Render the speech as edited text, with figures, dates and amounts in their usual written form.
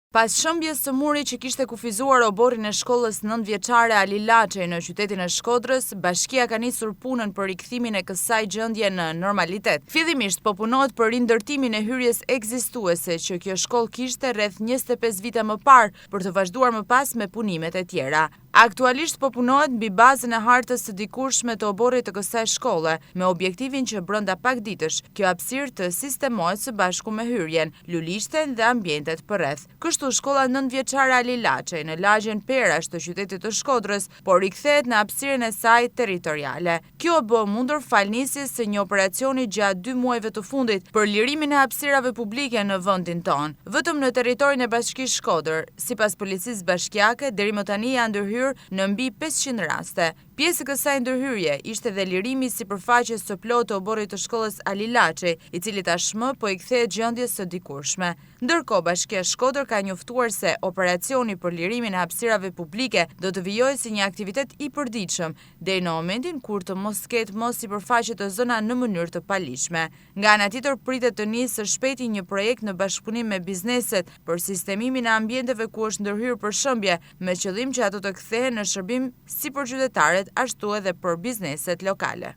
Pas shëmbjes së murit që kishte kufizuar oborrin e shkollës 9-vjeçare Ali Laçej në qytetin e Shkodrës, bashkia ka nisur punën për rikthimin e kësaj gjendje në normalitet. Fillimisht po punohet për rindërtimin e hyrjes ekzistuese që kjo shkollë kishte rreth 25 vite më parë, për të vazhduar më pas me punimet e tjera. Aktualisht po punohet mbi bazën e hartës së dikurshme të oborrit të kësaj shkolle, me objektivin që brenda pak ditësh kjo hapësirë të sistemohet së bashku me hyrjen, lulishten dhe ambientet përreth. Kështu shkolla 9-vjeçare Ali Laçej në lagjen Perash të qytetit të Shkodrës, por rikthehet në hapësirën e saj territoriale. Kjo bë mundur falnisjes së një operacioni gjatë 2 muajve të fundit për lirimin e hapësirave publike në vendin tonë. Vetëm në territorin e Bashkisë Shkodër, sipas policisë bashkiake, deri më tani janë ndërhyrë në mbi 500 raste. Pjesë e kësaj ndërhyrje ishte dhe lirimi sipërfaqes së plotë të oborrit të shkollës Ali Laçej, i cili tashmë po i kthehet gjendjes së dikurshme. Ndërkohë, Bashkia Shkodër ka njoftuar se operacioni për lirimin e hapësirave publike do të vijojë si një aktivitet i përditshëm deri në momentin kur të mos ketë më sipërfaqe të zona në mënyrë të paligjshme. Nga ana tjetër, pritet të nisë së shpejti një projekt në bashkëpunim me bizneset për sistemimin e ambienteve ku është ndërhyrë përshëmbje, me qëllim që ato të kthehen në shërbim si për qytetarët, ashtu edhe për bizneset lokale.